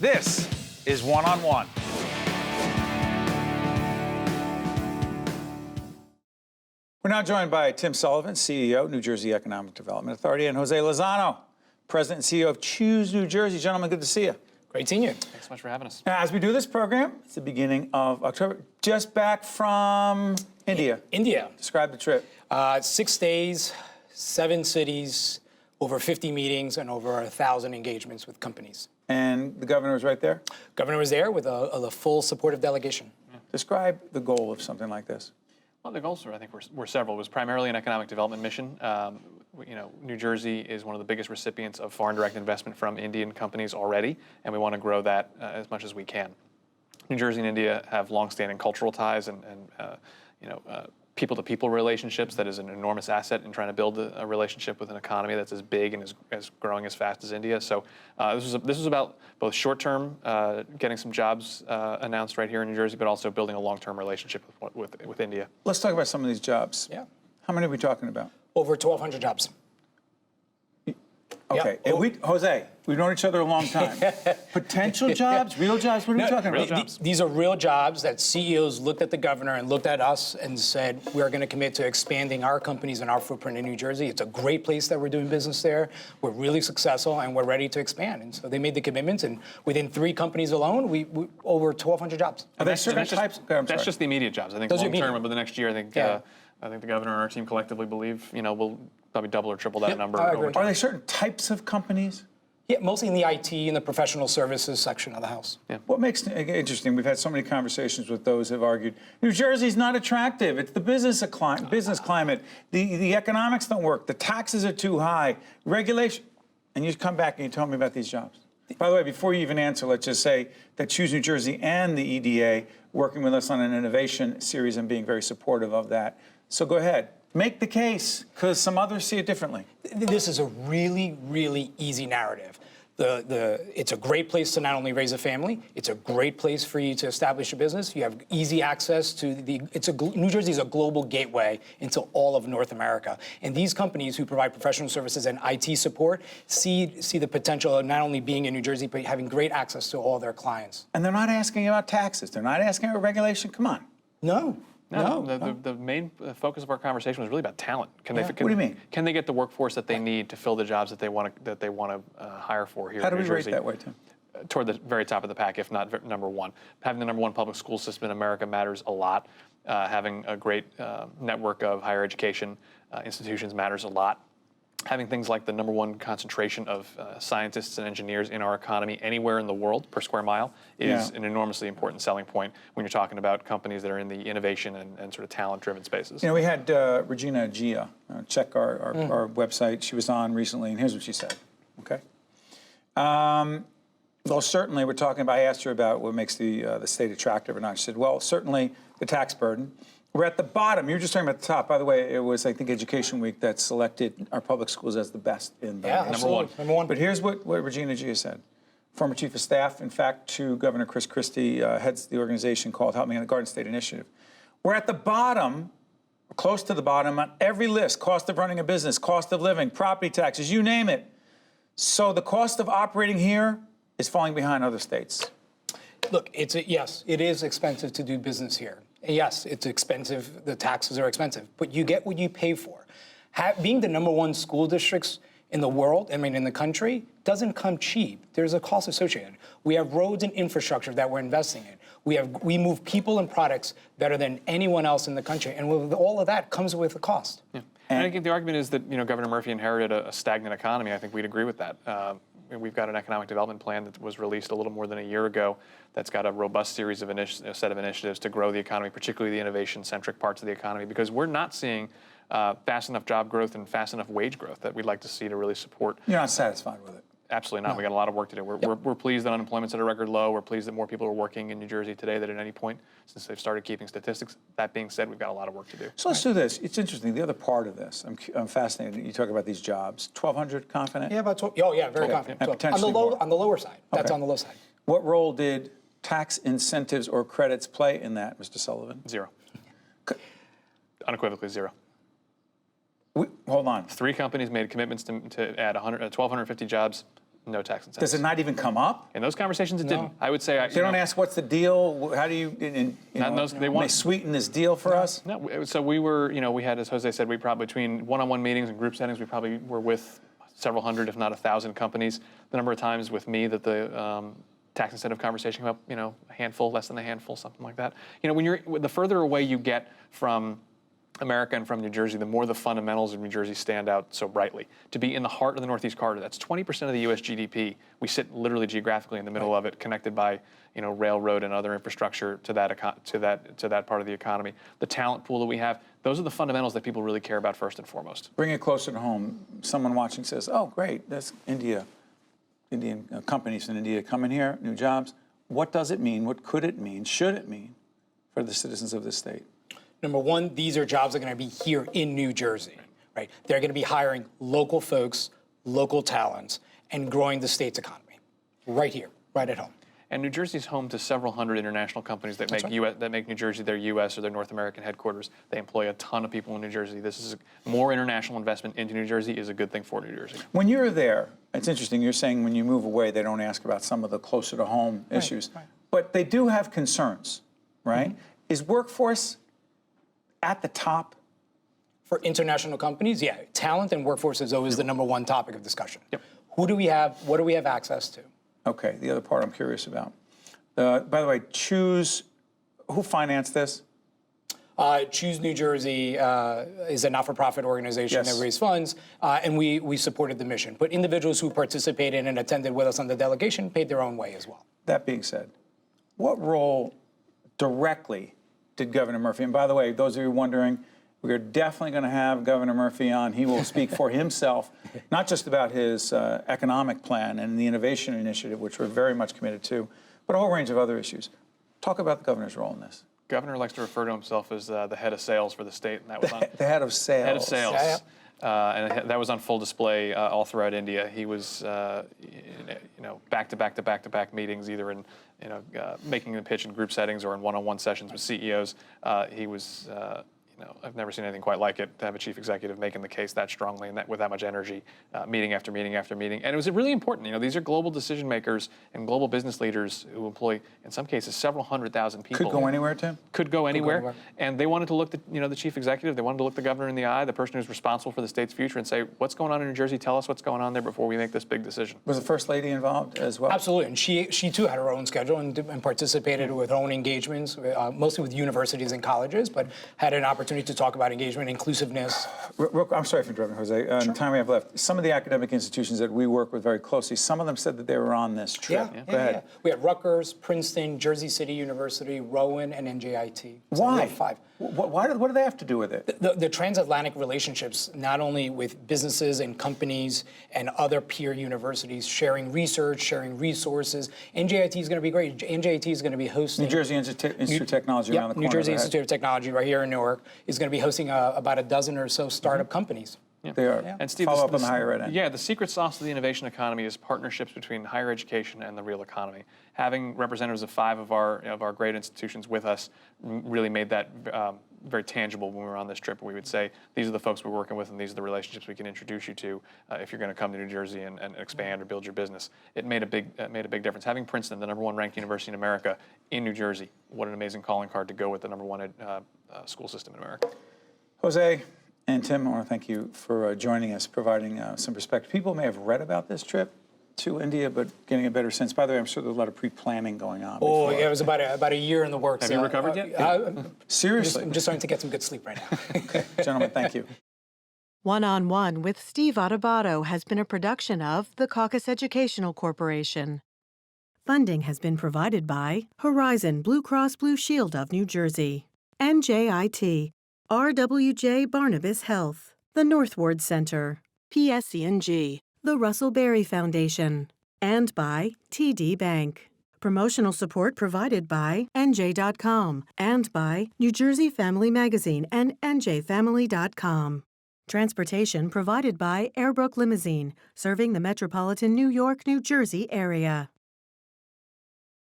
This is One on One. We're now joined by Tim Sullivan, CEO, New Jersey Economic Development Authority, and Jose Lozano, President and CEO of Choose New Jersey. Gentlemen, good to see you. Great seeing you. Thanks so much for having us. As we do this program, it's the beginning of October. Just back from India. India. Describe the trip. 6 days, 7 cities, over 50 meetings, and over 1,000 engagements with companies. And the governor was right there? Governor was there with a full supportive delegation. Yeah. Describe the goal of something like this. Well, the goals, I think, were several. It was primarily an economic development mission. New Jersey is one of the biggest recipients of foreign direct investment from Indian companies already, and we want to grow that as much as we can. New Jersey and India have longstanding cultural ties and people-to-people relationships. That is an enormous asset in trying to build a relationship with an economy that's as big and as growing as fast as India. So this was about both short-term, getting some jobs announced right here in New Jersey, but also building a long-term relationship with India. Let's talk about some of these jobs. Yeah. How many are we talking about? Over 1,200 jobs. Okay, Yeah. and Jose, we've known each other a long time. Potential jobs, real jobs, what are we talking about? Real jobs. These are real jobs that CEOs looked at the governor and looked at us and said, we're going to commit to expanding our companies and our footprint in New Jersey. It's a great place that we're doing business there. We're really successful and we're ready to expand. And so they made the commitments, and within 3 companies alone, we over 1,200 jobs. Are there certain types? That's just the immediate jobs. I think Those are long-term, immediate. over the next year, I think the governor and our team collectively believe, we'll probably double or triple that Yep, number I agree. over time. Are there certain types of companies? Yeah, mostly in the IT and the professional services section of the House. Yeah. What makes it interesting, we've had so many conversations with those who have argued, New Jersey's not attractive. It's the business climate. The economics don't work. The taxes are too high. Regulation. And you come back and you tell me about these jobs. By the way, before you even answer, let's just say that Choose New Jersey and the EDA working with us on an innovation series and being very supportive of that. So go ahead. Make the case, because some others see it differently. This is a really, really easy narrative. It's a great place to not only raise a family, it's a great place for you to establish a business. You have easy access to New Jersey is a global gateway into all of North America. And these companies who provide professional services and IT support see the potential of not only being in New Jersey, but having great access to all their clients. And they're not asking about taxes. They're not asking about regulation. Come on. No. The main focus of our conversation was really about talent. What do you mean? Can they get the workforce that they need to fill the jobs that they want to hire for here in New Jersey? How do we rate that way, Tim? Toward the very top of the pack, if not number one. Having the number one public school system in America matters a lot. Having a great network of higher education institutions matters a lot. Having things like the number one concentration of scientists and engineers in our economy anywhere in the world per square mile is an enormously important selling point when you're talking about companies that are in the innovation and sort of talent-driven spaces. We had Regina Gia check our website. She was on recently, and here's what she said, okay? Well, certainly we're talking about, I asked her about what makes the state attractive or not. She said, well, certainly the tax burden. We're at the bottom. You were just talking about the top. By the way, it was, I think, Education Week that selected our public schools as the best in the nation. Number one. But here's what Regina Gia said. Former chief of staff, in fact, to Governor Chris Christie, heads the organization called Help Me on the Garden State Initiative. We're at the bottom, close to the bottom, on every list. Cost of running a business, cost of living, property taxes, you name it. So the cost of operating here is falling behind other states. Look, yes, it is expensive to do business here. Yes, it's expensive. The taxes are expensive, but you get what you pay for. Being the number one school districts in the world, in the country, doesn't come cheap. There's a cost associated. We have roads and infrastructure that we're investing in. We move people and products better than anyone else in the country, and with all of that comes with a cost. Yeah. And I think the argument is that Governor Murphy inherited a stagnant economy. I think we'd agree with that. We've got an economic development plan that was released a little more than a year ago that's got a robust series of set of initiatives to grow the economy, particularly the innovation-centric parts of the economy, because we're not seeing fast enough job growth and fast enough wage growth that we'd like to see to really support. You're not satisfied with it? Absolutely not. We got a lot of work to do. We're pleased that unemployment's at a record low. We're pleased that more people are working in New Jersey today than at any point since they've started keeping statistics. That being said, we've got a lot of work to do. So let's do this. It's interesting. The other part of this, I'm fascinated. You talk about these jobs. 1,200 confident? Yeah, about 12. Oh, yeah, very confident. And potentially more. On the lower side. That's on the low side. What role did tax incentives or credits play in that, Mr. Sullivan? Zero. Unequivocally zero. Hold on. 3 companies made commitments to add 1,250 jobs No tax incentives. Does it not even come up? In those conversations, it didn't. I would say They don't ask what's the deal. How do you? Not in those- they want- sweeten this deal for us. No, so we were, we had, as Jose said, we probably between one-on-one meetings and group settings, we probably were with several hundred, if not 1,000 companies. The number of times with me that the tax incentive conversation came up, a handful, less than a handful, something like that. The further away you get from America and from New Jersey, the more the fundamentals of New Jersey stand out so brightly. To be in the heart of the Northeast Corridor, that's 20% of the U.S. GDP. We sit literally geographically in the middle of it, connected by railroad and other infrastructure to that part of the economy. The talent pool that we have, those are the fundamentals that people really care about first and foremost. Bring it closer to home. Someone watching says, "Oh, great, that's India. Indian companies in India coming here, new jobs." What does it mean? What could it mean? Should it mean for the citizens of this state? Number one, these are jobs that are going to be here in New Jersey, right? They're going to be hiring local folks, local talents, and growing the state's economy right here, right at home. And New Jersey is home to several hundred international companies that make New Jersey their U.S. or their North American headquarters. They employ a ton of people in New Jersey. This is more international investment into New Jersey is a good thing for New Jersey. When you're there, it's interesting. You're saying when you move away, they don't ask about some of the closer to home issues, but they do have concerns, right? Mm-hmm. Is workforce at the top? For international companies, yeah, talent and workforce is always the number one topic of discussion. Yep. Who do we have? What do we have access to? Okay, the other part I'm curious about. By the way, who financed this? Choose New Jersey is a not-for-profit organization that raised funds, and we supported the mission. But individuals who participated and attended with us on the delegation paid their own way as well. That being said, what role directly did Governor Murphy, and by the way, those of you wondering, we're definitely going to have Governor Murphy on. He will speak for himself, not just about his economic plan and the innovation initiative, which we're very much committed to, but a whole range of other issues. Talk about the governor's role in this. Governor likes to refer to himself as the head of sales for the state, and that was on the head of sales. Head of sales, and that was on full display all throughout India. He was, back to back meetings, either in making the pitch in group settings or in one-on-one sessions with CEOs. He was. I've never seen anything quite like it, to have a chief executive making the case that strongly and with that much energy, meeting after meeting after meeting. And it was really important. These are global decision makers and global business leaders who employ, in some cases, several 100,000 people. Could go anywhere, Tim? Could go anywhere. And they wanted to look the chief executive, they wanted to look the governor in the eye, the person who's responsible for the state's future, and say, what's going on in New Jersey? Tell us what's going on there before we make this big decision. Was the First Lady involved as well? Absolutely. And she too had her own schedule and participated with her own engagements, mostly with universities and colleges, but had an opportunity to talk about engagement, inclusiveness. I'm sorry for interrupting, Jose. In the time we have left, some of the academic institutions that we work with very closely, some of them said that they were on this trip. Yeah, Go ahead. Yeah. We had Rutgers, Princeton, Jersey City University, Rowan, and NJIT. So Why? we have 5. What do they have to do with it? The transatlantic relationships, not only with businesses and companies and other peer universities, sharing research, sharing resources. NJIT is going to be great. NJIT is going to be hosting... New Jersey Institute of Technology around the corner. New Jersey Institute of Technology right here in Newark is going to be hosting about a dozen or so startup companies. Yeah. They are. Yeah. And Steve, follow up on the higher ed end. Yeah, the secret sauce of the innovation economy is partnerships between higher education and the real economy. Having representatives of 5 of our great institutions with us really made that very tangible when we were on this trip. We would say, these are the folks we're working with, and these are the relationships we can introduce you to if you're going to come to New Jersey and expand or build your business. It made a big difference. Having Princeton, the #1 ranked university in America, in New Jersey, what an amazing calling card to go with the #1 school system in America. Jose and Tim, I want to thank you for joining us, providing some perspective. People may have read about this trip to India, but getting a better sense. By the way, I'm sure there's a lot of pre-planning going on. Oh, yeah, it was about a year in the works. Have you recovered yet? Seriously? I'm just starting to get some good sleep right now. Okay. Gentlemen, thank you. One-on-One with Steve Adubato has been a production of the Caucus Educational Corporation. Funding has been provided by Horizon Blue Cross Blue Shield of New Jersey, NJIT, RWJ Barnabas Health, the Northward Center, PSC&G, the Russell Berry Foundation, and by TD Bank. Promotional support provided by NJ.com and by New Jersey Family Magazine and NJFamily.com. Transportation provided by Airbrook Limousine, serving the metropolitan New York, New Jersey area.